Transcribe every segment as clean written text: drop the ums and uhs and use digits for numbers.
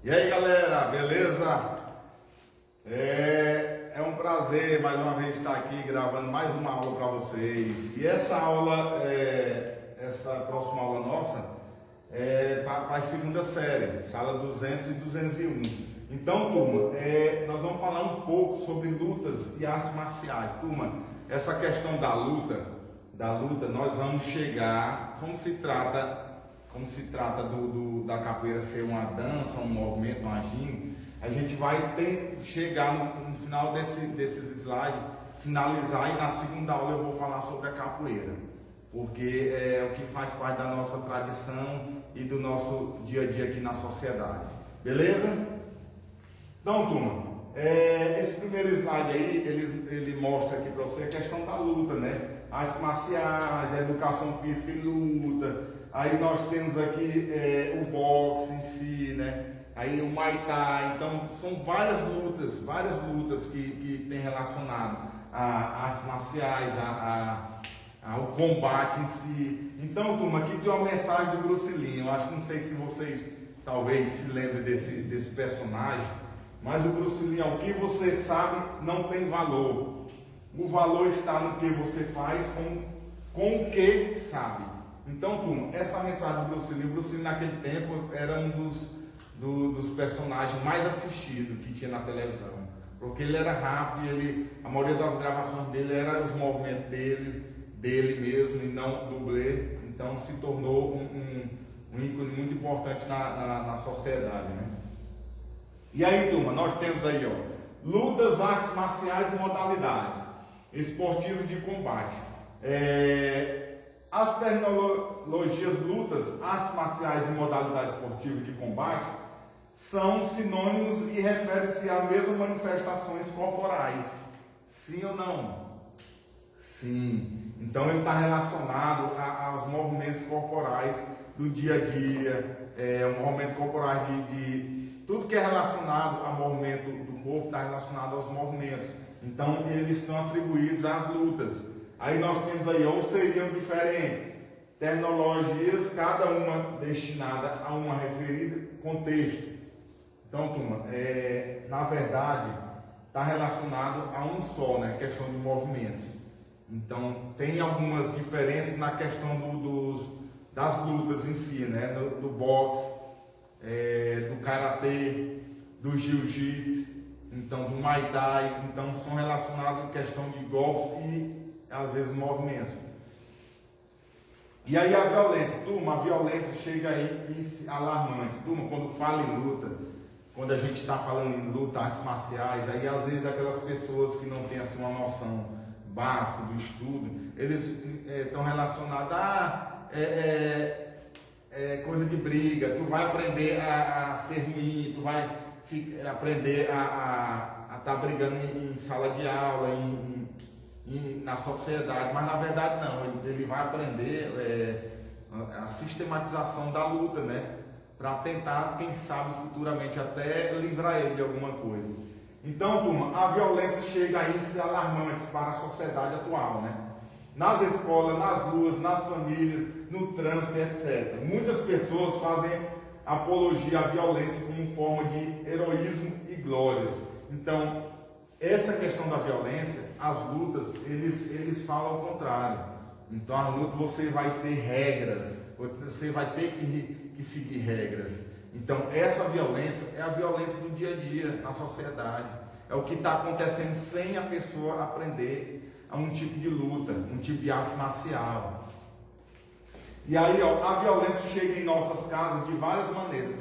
E aí galera, beleza? É um prazer mais uma vez estar aqui gravando mais uma aula para vocês. E essa aula, essa próxima aula nossa, para a segunda série, sala 200 e 201. Então, turma, nós vamos falar um pouco sobre lutas e artes marciais. Turma, essa questão da luta, nós vamos chegar, como se trata da capoeira ser uma dança, um movimento, um aginho, a gente vai chegar no final desses slides, finalizar, e na segunda aula eu vou falar sobre a capoeira, porque é o que faz parte da nossa tradição e do nosso dia a dia aqui na sociedade. Beleza? Então, turma, esse primeiro slide aí, ele mostra aqui para você a questão da luta, né? Artes marciais, a educação física e luta. Aí nós temos aqui o boxe em si, né? Aí o Muay Thai. Então são várias lutas que tem relacionado a artes marciais, ao combate em si. Então, turma, aqui tem uma mensagem do Bruce Lee. Eu acho que não sei se vocês talvez se lembrem desse personagem, mas o Bruce Lee, o que você sabe não tem valor. O valor está no que você faz com o que sabe. Então, turma, essa mensagem do Bruce Lee naquele tempo era um dos personagens mais assistidos que tinha na televisão, porque ele era rápido, a maioria das gravações dele era os movimentos dele mesmo e não dublê. Então se tornou um ícone muito importante na sociedade, né? E aí, turma, nós temos aí, lutas, artes marciais e modalidades esportivas de combate. As terminologias lutas, artes marciais e modalidades esportivas de combate são sinônimos e referem-se às mesmas manifestações corporais. Sim ou não? Sim. Então ele está relacionado aos movimentos corporais do dia a dia, o movimento corporal de tudo que é relacionado ao movimento do corpo está relacionado aos movimentos. Então eles estão atribuídos às lutas. Aí nós temos aí, ou seriam diferentes terminologias, cada uma destinada a uma referida contexto. Então, turma, na verdade, está relacionado a um só, né? Questão de movimentos. Então, tem algumas diferenças na questão das lutas em si, né? Do boxe, do karatê, do jiu-jitsu, então do muay thai. Então, são relacionados à questão de golpes e às vezes movimentos. E aí a violência, turma, a violência chega aí índices alarmantes. Turma, quando fala em luta, quando a gente está falando em luta, artes marciais, aí às vezes aquelas pessoas que não têm assim uma noção básica do estudo, eles estão relacionados a coisa de briga. Tu vai aprender a ser ruim, tu vai aprender a estar brigando em sala de aula, na sociedade, mas na verdade não, ele vai aprender a sistematização da luta, né? Para tentar, quem sabe futuramente até livrar ele de alguma coisa. Então, turma, a violência chega a índices alarmantes para a sociedade atual, né? Nas escolas, nas ruas, nas famílias, no trânsito, etc. Muitas pessoas fazem apologia à violência como forma de heroísmo e glórias. Então, essa questão da violência, as lutas, eles falam ao contrário. Então, a luta você vai ter regras, você vai ter que seguir regras. Então, essa violência é a violência do dia a dia na sociedade. É o que está acontecendo sem a pessoa aprender a um tipo de luta, um tipo de arte marcial. E aí, a violência chega em nossas casas de várias maneiras.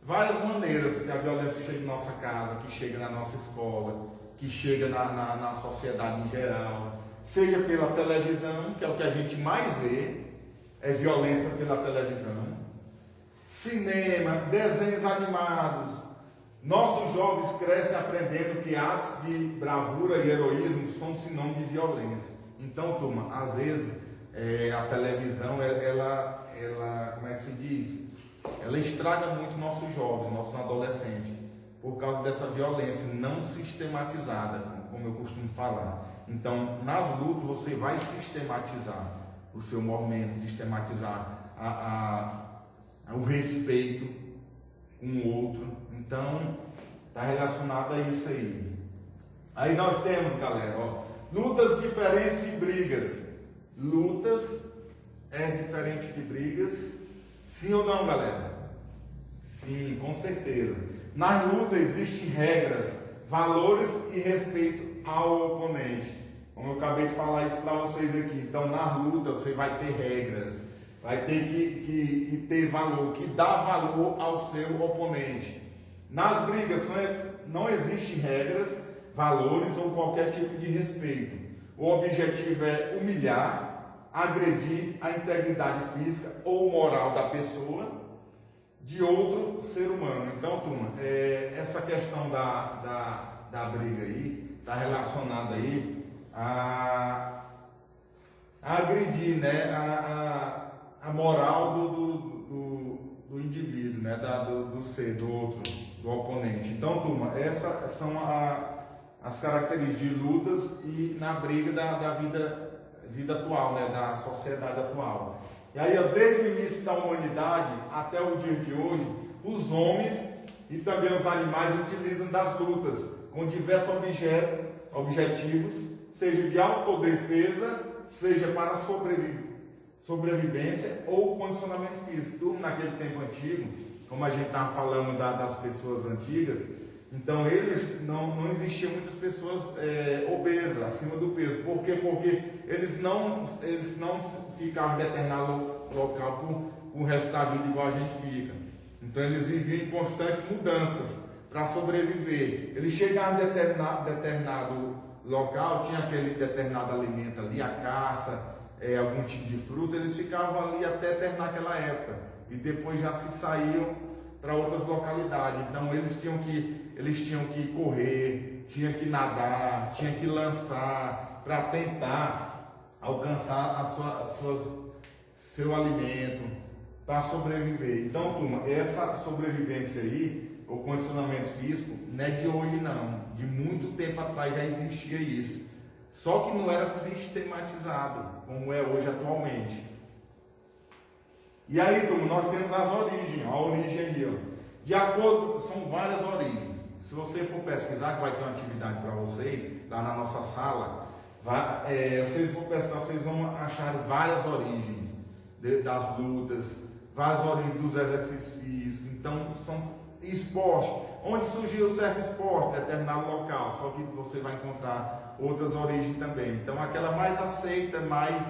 Várias maneiras que a violência chega em nossa casa, que chega na nossa escola, que chega na sociedade em geral. Seja pela televisão, que é o que a gente mais vê, é violência pela televisão. Cinema, desenhos animados. Nossos jovens crescem aprendendo que atos de bravura e heroísmo são sinônimos de violência. Então, turma, às vezes a televisão, ela, como é que se diz? Ela estraga muito nossos jovens, nossos adolescentes, por causa dessa violência não sistematizada, como eu costumo falar. Então, nas lutas, você vai sistematizar o seu movimento, sistematizar o respeito, com o outro. Então, está relacionado a isso aí. Aí nós temos, galera, ó, lutas diferentes de brigas. Lutas é diferente de brigas? Sim ou não, galera? Sim, com certeza. Nas lutas existem regras, valores e respeito ao oponente. Como eu acabei de falar isso para vocês aqui. Então, na luta você vai ter regras, vai ter que ter valor, que dá valor ao seu oponente. Nas brigas não existem regras, valores ou qualquer tipo de respeito. O objetivo é humilhar, agredir a integridade física ou moral da pessoa, de outro ser humano. Então, turma, essa questão da briga aí está relacionada aí a agredir, né, a moral do indivíduo, né, do ser, do outro, do oponente. Então, turma, essas são as características de lutas e na briga da vida atual, né, da sociedade atual. E aí, desde o início da humanidade até o dia de hoje, os homens e também os animais utilizam das lutas com diversos objetivos, seja de autodefesa, seja para sobrevivência ou condicionamento físico. Tudo naquele tempo antigo, como a gente estava falando das pessoas antigas, então eles não existiam muitas pessoas obesas, acima do peso. Por quê? Porque eles não ficavam em determinado local por o resto da vida igual a gente fica. Então eles viviam em constantes mudanças para sobreviver. Eles chegavam em determinado local, tinha aquele determinado alimento ali, a caça, algum tipo de fruta, eles ficavam ali até terminar aquela época. E depois já se saíam para outras localidades. Então eles tinham que correr, tinham que nadar, tinham que lançar para tentar alcançar seu alimento, para sobreviver. Então, turma, essa sobrevivência aí, o condicionamento físico, não é de hoje não, de muito tempo atrás já existia isso, só que não era sistematizado como é hoje atualmente. E aí, turma, nós temos as origens, a origem aí, ó. De acordo, são várias origens. Se você for pesquisar, que vai ter uma atividade para vocês, lá na nossa sala, vocês vão pesquisar, vocês vão achar várias origens das lutas, várias origens dos exercícios físicos. Então, são esporte. Onde surgiu certo esporte, determinado local, só que você vai encontrar outras origens também. Então, aquela mais aceita, mais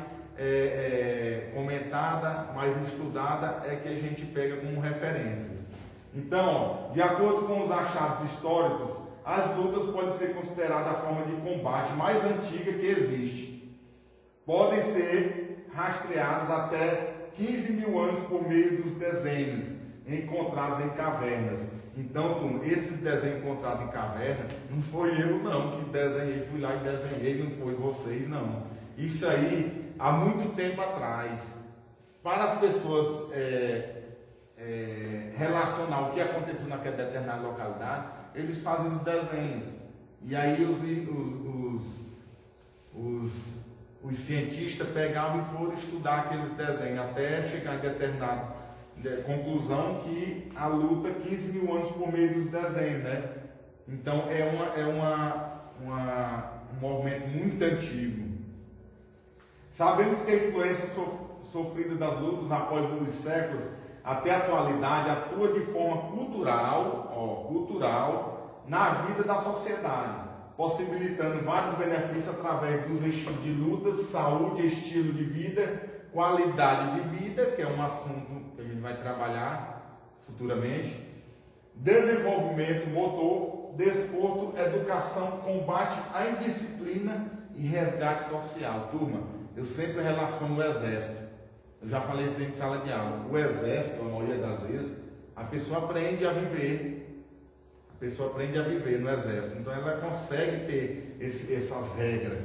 comentada, mais estudada, é que a gente pega como referências. Então, de acordo com os achados históricos, as lutas podem ser consideradas a forma de combate mais antiga que existe. Podem ser rastreadas até 15 mil anos por meio dos desenhos encontrados em cavernas. Então, turma, esses desenhos encontrados em caverna, não foi eu não que desenhei, fui lá e desenhei, não foi vocês não. Isso aí, há muito tempo atrás, para as pessoas relacionar o que aconteceu naquela determinada localidade, eles fazem os desenhos. E aí os cientistas pegavam e foram estudar aqueles desenhos, até chegar em determinada conclusão que a luta 15 mil anos por meio dos desenhos, né? Então um movimento muito antigo. Sabemos que a influência sofrida das lutas após os séculos até a atualidade atua de forma cultural na vida da sociedade, possibilitando vários benefícios através dos estilos de lutas, saúde, estilo de vida, qualidade de vida, que é um assunto que a gente vai trabalhar futuramente, desenvolvimento motor, desporto, educação, combate à indisciplina e resgate social. Turma, eu sempre relaciono o exército. Eu já falei isso dentro de sala de aula. O exército, a maioria das vezes, a pessoa aprende a viver. A pessoa aprende a viver no exército. Então ela consegue ter essas regras,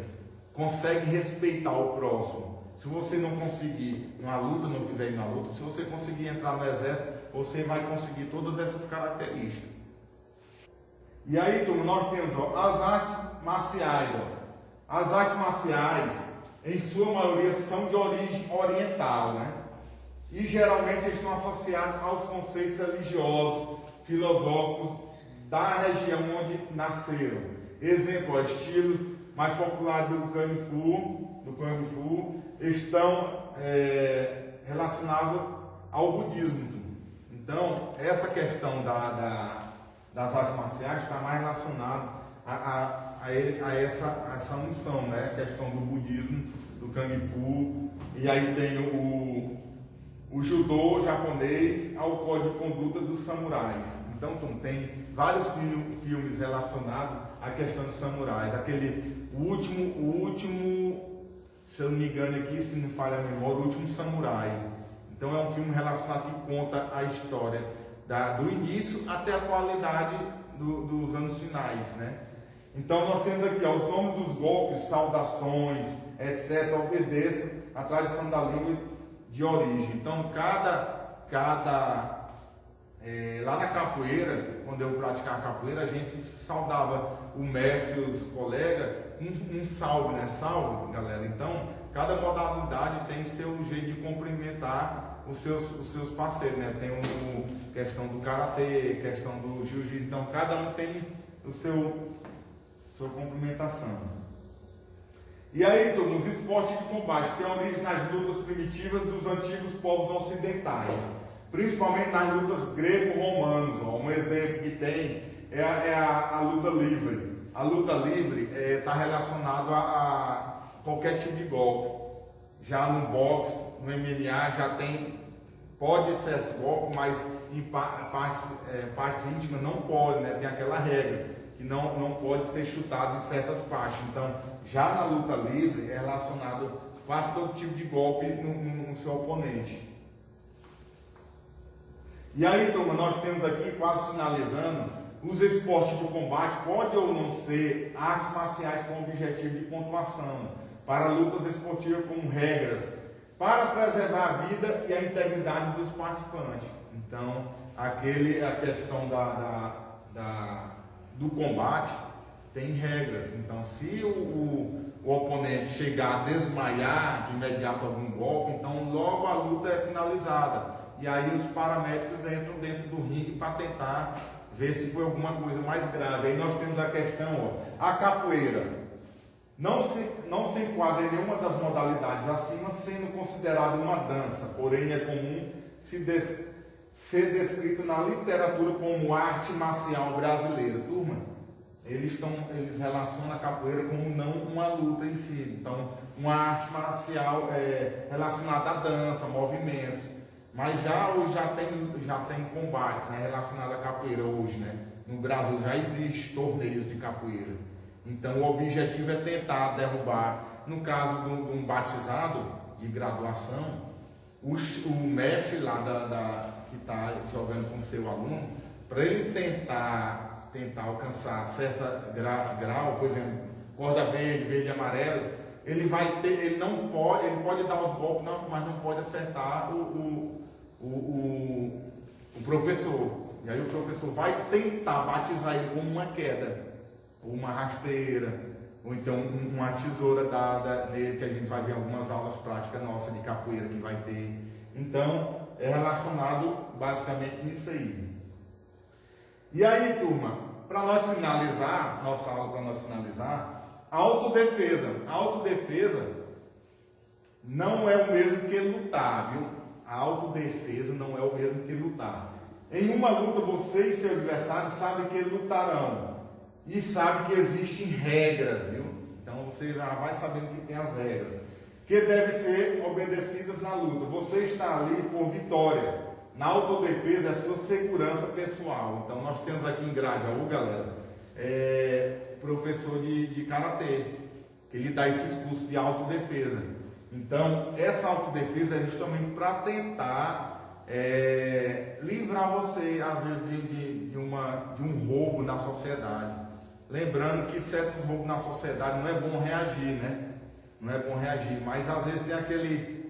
consegue respeitar o próximo. Se você não conseguir numa luta, não quiser ir na luta, se você conseguir entrar no exército, você vai conseguir todas essas características. E aí, turma, nós temos as artes marciais. As artes marciais, em sua maioria, são de origem oriental, né? E geralmente estão associadas aos conceitos religiosos, filosóficos da região onde nasceram. Exemplo, estilos mais populares do Kung Fu estão relacionados ao budismo. Então, essa questão das artes marciais está mais relacionada a essa unção, né? A questão do budismo, do Kung Fu, e aí tem o judô japonês ao código de conduta dos samurais. Então, tem vários filmes relacionados à questão dos samurais. O último, se eu não me engano aqui, se não falha a memória, o último samurai. Então, é um filme relacionado que conta a história do início até a atualidade dos anos finais, né? Então, nós temos aqui os nomes dos golpes, saudações, etc., obedeçam à tradição da língua de origem. Então, lá na capoeira, quando eu praticava capoeira, a gente saudava o mestre e os colegas, um salve, né? Salve, galera. Então, cada modalidade tem seu jeito de cumprimentar os seus parceiros, né? Tem questão do karatê, questão do jiu-jitsu. Então, cada um tem sua cumprimentação. E aí, turma, os esportes de combate têm origem nas lutas primitivas dos antigos povos ocidentais, principalmente nas lutas greco-romanas. Um exemplo que tem é a luta livre. A luta livre está relacionada a qualquer tipo de golpe. Já no boxe, no MMA, pode ser esse golpe, mas em partes íntimas não pode, né? Tem aquela regra que não pode ser chutado em certas partes. Então, já na luta livre é relacionado quase todo tipo de golpe no seu oponente. E aí, turma, nós temos aqui, quase finalizando, os esportes do combate podem ou não ser artes marciais com objetivo de pontuação, para lutas esportivas com regras, para preservar a vida e a integridade dos participantes. Então, a questão do combate tem regras. Então, se o oponente chegar a desmaiar de imediato algum golpe, então logo a luta é finalizada. E aí os paramédicos entram dentro do ringue para tentar ver se foi alguma coisa mais grave. Aí nós temos a questão, a capoeira não se enquadra em nenhuma das modalidades acima, sendo considerada uma dança, porém é comum ser descrito na literatura como arte marcial brasileira. Turma, eles relacionam a capoeira como não uma luta em si. Então, uma arte marcial relacionada à dança, movimentos. Mas hoje já tem combates, né, relacionados à capoeira hoje, né? No Brasil já existe torneios de capoeira. Então, o objetivo é tentar derrubar, no caso de um batizado de graduação, o mestre lá que está jogando com o seu aluno, para ele tentar alcançar certa grau, por exemplo, corda verde, verde e amarelo, ele pode dar os golpes, mas não pode acertar o professor. E aí o professor vai tentar batizar ele como uma queda, ou uma rasteira, ou então uma tesoura dada nele, que a gente vai ver em algumas aulas práticas nossas de capoeira que vai ter. Então, é relacionado basicamente nisso aí. E aí, turma, para nós finalizar, nossa aula para nós finalizar, a autodefesa. A autodefesa não é o mesmo que lutar, viu? A autodefesa não é o mesmo que lutar. Em uma luta, você e seu adversário sabem que lutarão. E sabe que existem regras, viu? Então você já vai sabendo que tem as regras, que devem ser obedecidas na luta. Você está ali por vitória. Na autodefesa é sua segurança pessoal. Então nós temos aqui em Grajaú, galera, professor de karatê, que ele dá esses cursos de autodefesa. Então essa autodefesa é justamente para tentar livrar você, às vezes, de um roubo na sociedade. Lembrando que certos roubos na sociedade não é bom reagir, né? Não é bom reagir, mas às vezes tem aquele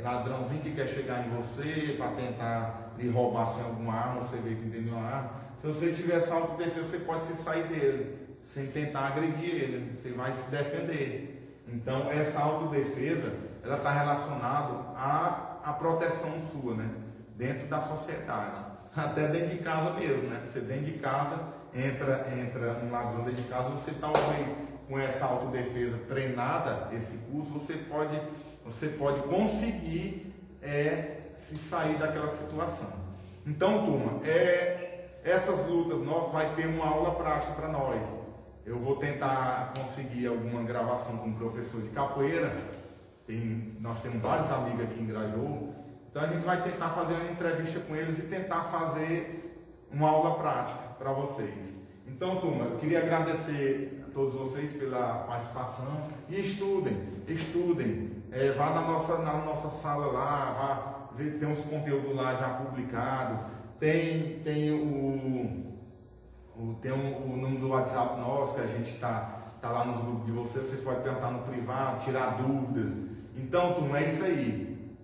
ladrãozinho que quer chegar em você para tentar lhe roubar sem alguma arma, você vê que não tem nenhuma arma. Se você tiver essa autodefesa, você pode se sair dele, sem tentar agredir ele, você vai se defender. Então essa autodefesa, ela está relacionada à proteção sua, né? Dentro da sociedade. até dentro de casa mesmo, né? Você dentro de casa, entra um ladrão dentro de casa, você talvez com essa autodefesa treinada, esse curso, você pode conseguir se sair daquela situação. Então, turma, essas lutas nossas vai ter uma aula prática para nós. Eu vou tentar conseguir alguma gravação com um professor de capoeira. Nós temos vários amigos aqui em Grajaú. Então a gente vai tentar fazer uma entrevista com eles e tentar fazer uma aula prática para vocês. Então, turma, eu queria agradecer a todos vocês pela participação. E estudem. Vá na nossa sala lá, vá ver, tem uns conteúdos lá já publicados. Tem o número do WhatsApp nosso, que a gente está lá nos grupos de vocês podem perguntar no privado, tirar dúvidas. Então, turma, é isso aí.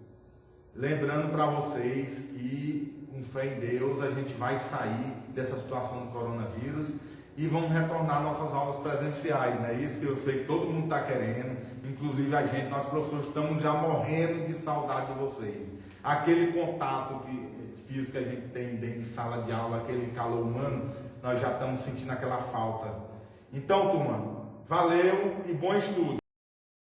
Lembrando para vocês que, com fé em Deus, a gente vai sair dessa situação do coronavírus e vamos retornar nossas aulas presenciais, né? Isso que eu sei que todo mundo está querendo, inclusive nós professores estamos já morrendo de saudade de vocês. Aquele contato físico que a gente tem dentro de sala de aula, aquele calor humano, nós já estamos sentindo aquela falta. Então, turma, valeu e bom estudo!